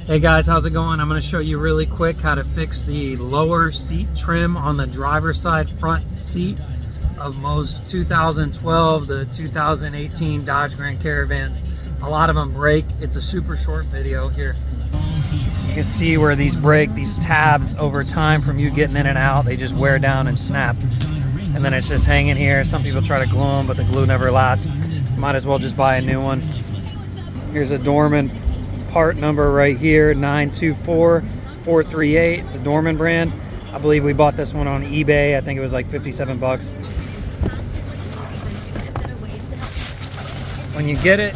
Hey guys, how's it going? I'm going to show you really quick how to fix the lower seat trim on the driver's side front seat of most 2012 to 2018 Dodge Grand Caravans. A lot of them break. It's a super short video here. You can see where these break, these tabs over time from you getting in and out, they just wear down and snap. And then it's just hanging here. Some people try to glue them, but the glue never lasts. Might as well just buy a new one. Here's a Dorman part number right here, 924438. It's a Dorman brand. I believe we bought this one on eBay. I think it was like 57 bucks. When you get it,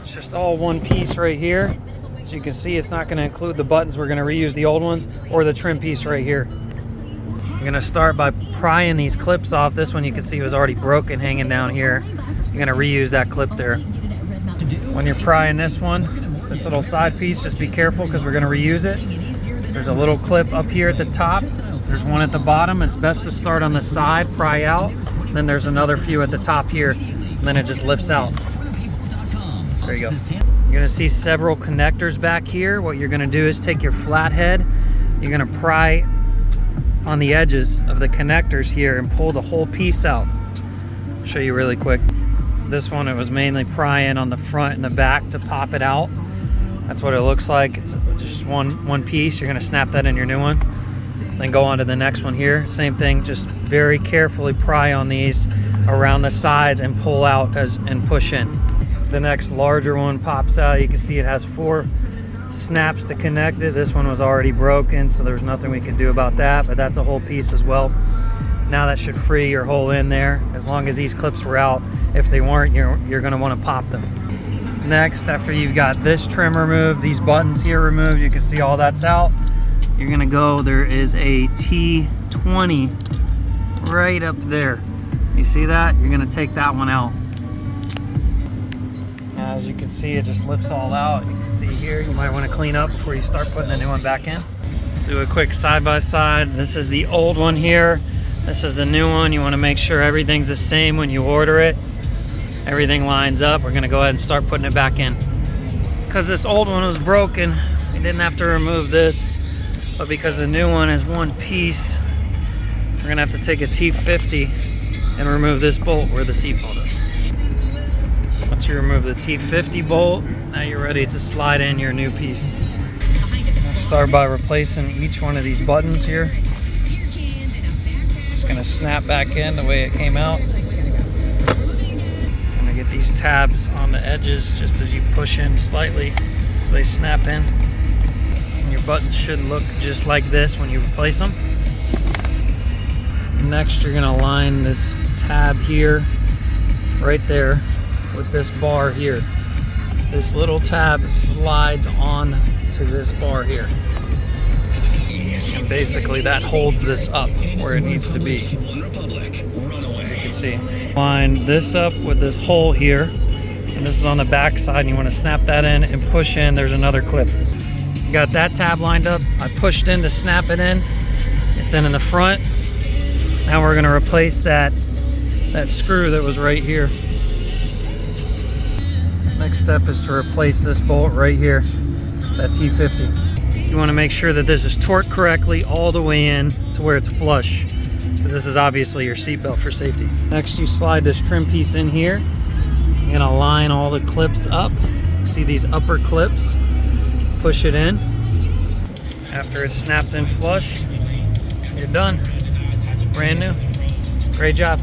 it's just all one piece right here. As you can see, it's not going to include the buttons. We're going to reuse the old ones, or the trim piece right here. You're going to start by prying these clips off. This one you can see was already broken hanging down here. You're going to reuse that clip there. When you're prying this one, this little side piece, just be careful because we're going to reuse it. There's a little clip up here at the top. There's one at the bottom. It's best to start on the side, pry out. Then there's another few at the top here. And then it just lifts out. There you go. You're going to see several connectors back here. What you're going to do is take your flathead. You're going to pry on the edges of the connectors here and pull the whole piece out. I'll show you really quick. This one, it was mainly prying on the front and the back to pop it out. That's what it looks like. It's just one piece. You're going to snap that in your new one. Then go on to the next one here. Same thing, just very carefully pry on these around the sides and pull out and push in. The next larger one pops out. You can see it has 4 snaps to connect it. This one was already broken, so there's nothing we can do about that, but that's a whole piece as well. Now that should free your hole in there, as long as these clips were out. If they weren't, you're going to want to pop them. Next, after you've got this trim removed, these buttons here removed, you can see all that's out. You're gonna go, there is a T20 right up there. You see that? You're gonna take that one out. As you can see, it just lifts all out. You can see here, you might want to clean up before you start putting the new one back in. Do a quick side-by-side. This is the old one here. This is the new one. You want to make sure everything's the same when you order it. Everything lines up. We're gonna go ahead and start putting it back in. Because this old one was broken, we didn't have to remove this, but because the new one is one piece, we're gonna have to take a T50 and remove this bolt where the seat bolt is. Once you remove the T50 bolt, now you're ready to slide in your new piece. Let's start by replacing each one of these buttons here. Just gonna snap back in the way it came out. Get these tabs on the edges just as you push in slightly so they snap in. And your buttons should look just like this when you replace them. Next, you're going to line this tab here right there with this bar here. This little tab slides on to this bar here, and basically that holds this up where it needs to be. You can see, line this up with this hole here, and this is on the back side, and you want to snap that in and push in. There's another clip. Got that tab lined up. I pushed in to snap it in. It's in the front. Now we're going to replace that screw that was right here. Next step is to replace this bolt right here, that T50. You want to make sure that this is torqued correctly all the way in to where it's flush, because this is obviously your seatbelt for safety. Next, you slide this trim piece in here. You're going to line all the clips up. See these upper clips? Push it in. After it's snapped in flush, you're done. It's brand new. Great job.